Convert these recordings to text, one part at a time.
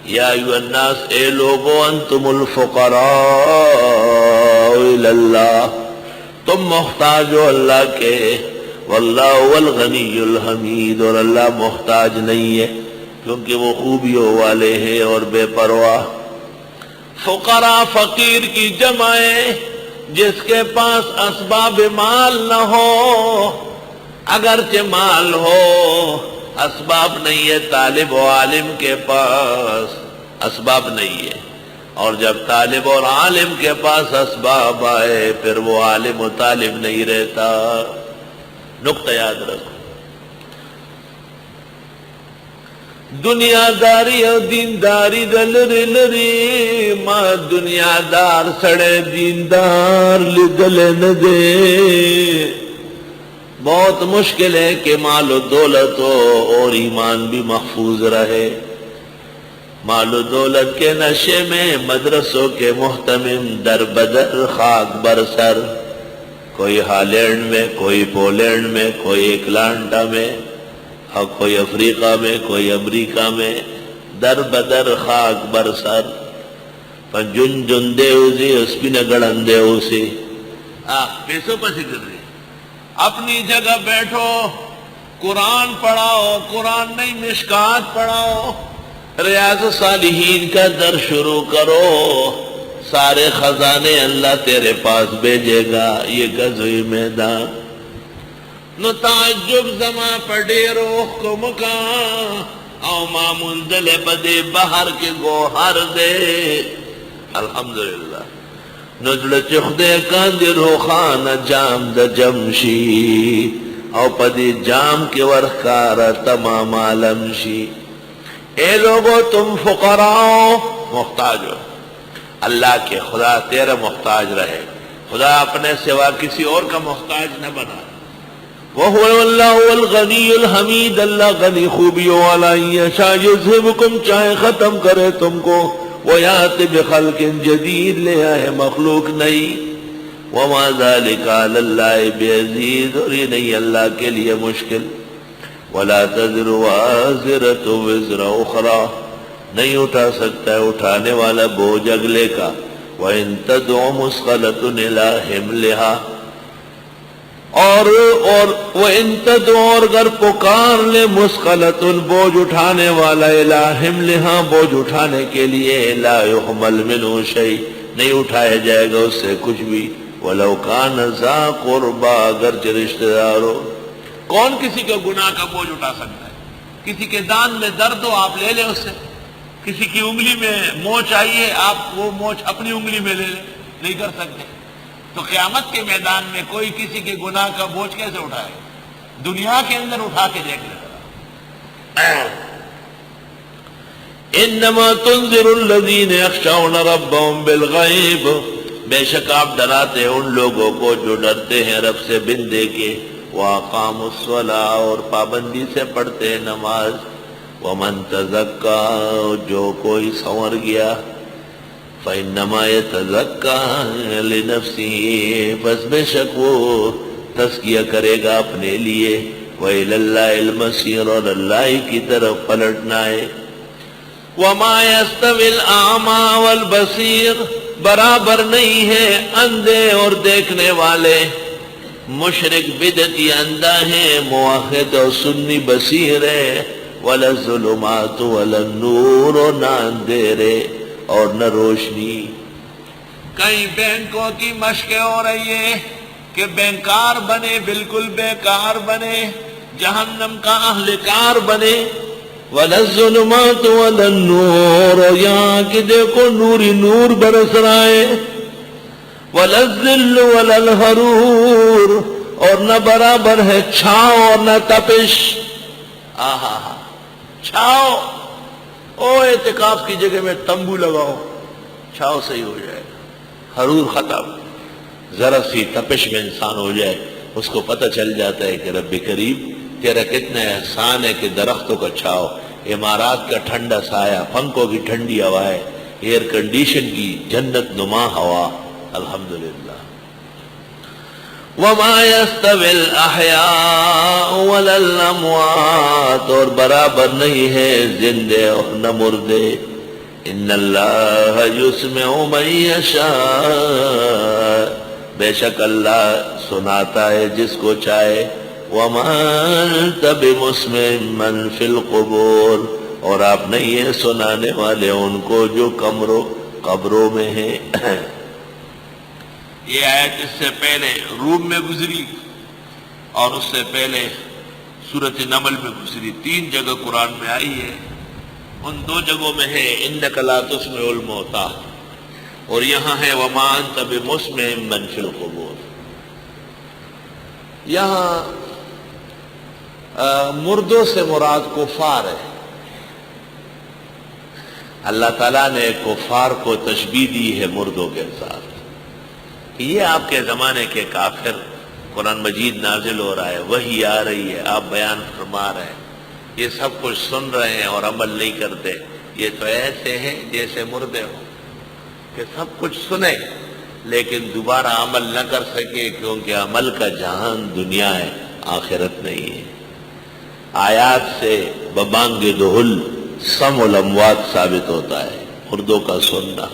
یا ایھا الناس، اے لوگو، انتم الفقراء الی اللہ، تم محتاج ہو اللہ کے، واللہ هو الغنی الحمید، اور اللہ محتاج نہیں ہے کیونکہ وہ خوبیوں والے ہیں اور بے پرواہ۔ فقراء فقیر کی جمع ہے جس کے پاس اسباب مال نہ ہو، اگرچہ مال ہو اسباب نہیں ہے۔ طالب و عالم کے پاس اسباب نہیں ہے، اور جب طالب اور عالم کے پاس اسباب آئے پھر وہ عالم و طالب نہیں رہتا۔ نقطہ یاد رکھو، دنیا داری اور دینداری دلری لری، ما دنیا دار سڑے دیندار لدل نہ دے۔ بہت مشکل ہے کہ مال و دولت ہو اور ایمان بھی محفوظ رہے۔ مال و دولت کے نشے میں مدرسوں کے محتمم در بدر خاک برسر، کوئی ہالینڈ میں، کوئی پولینڈ میں، کوئی اٹلانٹا میں، اور کوئی افریقہ میں، کوئی امریکہ میں، در بدر خاک برسر۔ جن جن دے اسی اس بھی نگڑن دے اسی، پیسوں پر ذکر رہی۔ اپنی جگہ بیٹھو، قرآن پڑھاؤ، قرآن نہیں مشکات پڑھاؤ، ریاض الصالحین کا در شروع کرو، سارے خزانے اللہ تیرے پاس بھیجے گا۔ یہ غزوہ میدان نو تعجب زما پڑے روح کو مکان، او معمول دل بدے بہر کے گوہر دے۔ الحمدللہ نزل چخ دے کاندی روخان جام دا جمشی، او پدی جام کے ورخار تمام عالم شی۔ اے لوگو تم فقراء محتاج ہو اللہ کے، خدا تیرا محتاج رہے، خدا اپنے سوا کسی اور کا محتاج نہ بنا۔ وَهُوَ اللَّهُ الْغَنِيُّ الْحَمِيدُ، اللہ غنی خوبیوں والا، یشاء یذھبکم، چاہے ختم کرے تم کو، وَیَأْتِ بِخَلْقٍ جدید، لے آئے مخلوق نئی۔ وَمَا ذَلِكَ عَلَى اللَّهِ بِعَزِيزٍ، اور یہ نہیں اللہ کے لیے مشکل۔ وَلَا تَزِرُ وَازِرَةٌ وِزْرَ أُخْرَىٰ، نہیں اٹھا سکتا ہے اٹھانے والا بوجھ اگلے کا۔ وَإِن تَدْعُ مُثْقَلَةٌ إِلَىٰ حِمْلِهَا، اور وَإِن تَدْعُ، اور اگر پکار لے مُثْقَلَةٌ، بوجھ اٹھانے والا، إِلَىٰ حِمْلِهَا، بوجھ اٹھانے کے لیے، لَا يُحْمَلْ مِنْهُ شَيْءٌ، نہیں اٹھایا جائے گا اس سے کچھ بھی۔ وَلَوْ كَانَ ذَا قُرْبَىٰ، اگرچہ رشتہ دار ہو۔ کون کسی کے گناہ کا بوجھ اٹھا سکتا ہے؟ کسی کے دان میں درد ہو آپ لے لیں اس سے، کسی کی انگلی میں موچ آئیے آپ وہ موچ اپنی انگلی میں لے لیں، نہیں کر سکتے۔ تو قیامت کے میدان میں کوئی کسی کے گناہ کا بوجھ کیسے اٹھائے؟ دنیا کے اندر اٹھا کے دیکھ لیں۔ انما تنذر الذین یخشون ربهم بالغیب، بے شک آپ ڈراتے ہیں ان لوگوں کو جو ڈرتے ہیں رب سے بن دیکھے۔ وَأَقَامُوا الصَّلَاةَ، اور پابندی سے پڑھتے ہیں نماز۔ وَمَن تَزَكَّىٰ، جو کوئی سنور گیا، فَإِنَّمَا يَتَزَكَّىٰ لِنَفْسِهِ، بس بے شک وہ تزکیہ کرے گا اپنے لیے۔ وَإِلَى اللَّهِ الْمَصِيرُ، اور اللہ ہی کی طرف پلٹنا ہے۔ وَمَا يَسْتَوِي الْأَعْمَىٰ وَالْبَصِيرُ، برابر نہیں ہے اندھے اور دیکھنے والے، مشرک بدعتی اندھا ہے، موحد اور سنی بصیر ہے۔ وَلَا الظُّلُمَاتُ وَلَا النُّورُ، اور نہ اندھیرے اور نہ روشنی۔ کئی بینکوں کی مشقیں ہو رہی ہے کہ بینکار بنے، بالکل بیکار بنے، جہنم کا اہلکار بنے۔ وَلَا الظُّلُمَاتُ وَلَا النُّورُ، یہاں کی دیکھو نوری نور برس رہا ہے۔ وَلَا الظِّلُّ وَلَا الْحَرُورُ، اور نہ برابر ہے چھاؤں اور نہ تپش۔ آہا، چھاؤ، او اعتکاف کی جگہ میں تمبو لگاؤ، چھاؤ صحیح ہو جائے گا۔ حرور ختم، ذرا سی تپش میں انسان ہو جائے اس کو پتہ چل جاتا ہے کہ رب کریم تیرا کتنا احسان ہے کہ درختوں کا چھاؤ، عمارات کا ٹھنڈا سایہ، پنکھوں کی ٹھنڈی ہوائیں، ایئر کنڈیشن کی جنت نما ہوا۔ الحمدللہ۔ وَمَا يَسْتَوِي الْأَحْيَاءُ وَلَا الْأَمْوَاتُ، اور برابر نہیں ہے زندے اور نہ مردے۔ ان اللہ یسمع من یشاء، بے شک اللہ سناتا ہے جس کو چاہے، وما انت بمسمع من فی القبور، اور آپ نہیں ہیں سنانے والے ان کو جو قبروں میں ہیں۔ یہ آیت اس سے پہلے روم میں گزری اور اس سے پہلے سورۃ نمل میں گزری، 3 جگہ قرآن میں آئی ہے۔ ان 2 جگہوں میں ہے انک لا تسمع الموتیٰ، اور یہاں ہے وما انت بمسمع من فی القبور۔ یہاں مردوں سے مراد کفار ہے۔ اللہ تعالیٰ نے کفار کو تشبیہ دی ہے مردوں کے ساتھ کہ یہ آپ کے زمانے کے کافر، قرآن مجید نازل ہو رہا ہے، وحی آ رہی ہے، آپ بیان فرما رہے ہیں، یہ سب کچھ سن رہے ہیں اور عمل نہیں کرتے، یہ تو ایسے ہیں جیسے مردے ہوں کہ سب کچھ سنیں لیکن دوبارہ عمل نہ کر سکے، کیونکہ عمل کا جہان دنیا ہے، آخرت نہیں ہے۔ آیات سے ببانگ دہل سمع الاموات ثابت ہوتا ہے، مردوں کا سننا۔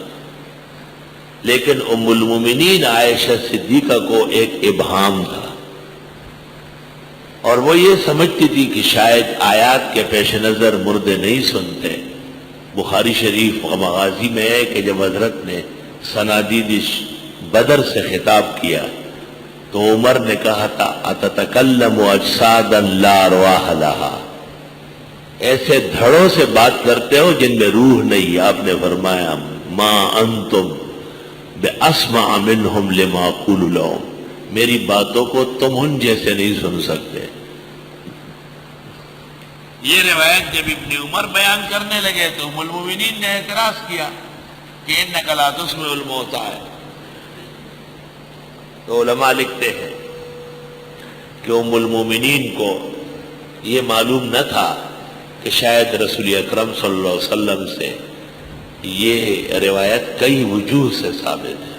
لیکن ام المومنین عائشہ صدیقہ کو ایک ابہام تھا، اور وہ یہ سمجھتی تھی کہ شاید آیات کے پیش نظر مردے نہیں سنتے۔ بخاری شریف مغازی میں ہے کہ جب حضرت نے صنادید بدر سے خطاب کیا تو عمر نے کہا تھا اتتکلم اجسادا لا ارواح لہا، ایسے دھڑوں سے بات کرتے ہو جن میں روح نہیں۔ آپ نے فرمایا ما انتم باسمع منہم لما اقول لہم، میری باتوں کو تم ان جیسے نہیں سن سکتے۔ یہ روایت جب ابن عمر بیان کرنے لگے تو ام المومنین نے اعتراض کیا کہ انک لا تسمع الموتیٰ ہے۔ تو علماء لکھتے ہیں کہ ام المومنین کو یہ معلوم نہ تھا کہ شاید رسول اکرم صلی اللہ علیہ وسلم سے یہ روایت کئی وجوہ سے ثابت ہے۔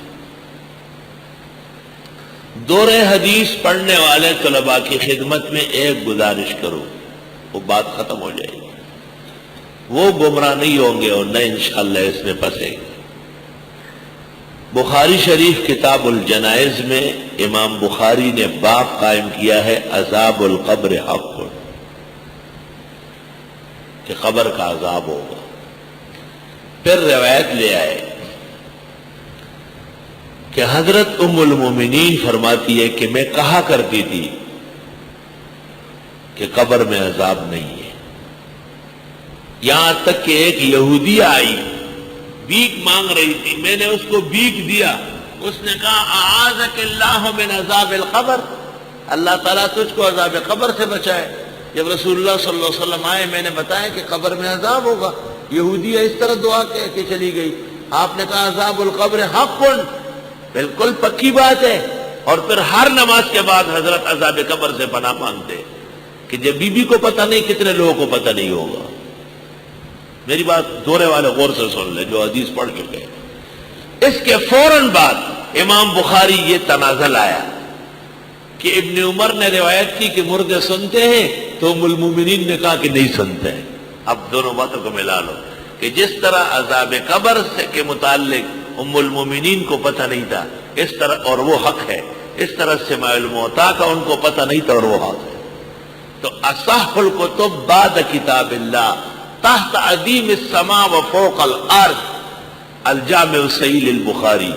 دور حدیث پڑھنے والے طلباء کی خدمت میں ایک گزارش کروں، وہ بات ختم ہو جائے گی، وہ گمراہ نہیں ہوں گے اور نہ انشاءاللہ اس میں پھنسیں گے۔ بخاری شریف کتاب الجنائز میں امام بخاری نے باب قائم کیا ہے عذاب القبر حق، کہ قبر کا عذاب ہوگا۔ پھر روایت لے آئے کہ حضرت ام المومنین فرماتی ہے کہ میں کہا کرتی تھی کہ قبر میں عذاب نہیں ہے، یہاں تک کہ ایک یہودی آئی، بھیک مانگ رہی تھی، میں نے اس کو بھیک دیا، اس نے کہا اعاذک اللہ من عذاب القبر، اللہ تعالیٰ تجھ کو عذاب قبر سے بچائے۔ جب رسول اللہ صلی اللہ علیہ وسلم آئے میں نے بتایا کہ قبر میں عذاب ہوگا، یہودی اس طرح دعا کہہ کے چلی گئی، آپ نے کہا عذاب القبر حق، بالکل پکی بات ہے۔ اور پھر ہر نماز کے بعد حضرت عذاب قبر سے پناہ مانگتے کہ جب بی بی کو پتہ نہیں کتنے لوگوں کو پتہ نہیں ہوگا۔ میری بات دورے والے غور سے سن لے جو حدیث پڑھ چکے ہیں۔ اس کے فوراً بعد امام بخاری یہ تنازل آیا کہ ابن عمر نے روایت کی کہ مردے سنتے ہیں تو ام المومنین نے کہا کہ نہیں سنتے ہیں۔ اب دونوں باتوں کو ملا لو کہ جس طرح عذاب قبر سے کے متعلق ام المومنین کو پتہ نہیں تھا اس طرح، اور وہ حق ہے، اس طرح سماع الموتیٰ کا ان کو پتہ نہیں تھا اور وہ حق ہے۔ تو اصح الکتب بعد کتاب اللہ تحت عدیم السماء و فوق الارض الجامع الصحیح للبخاری،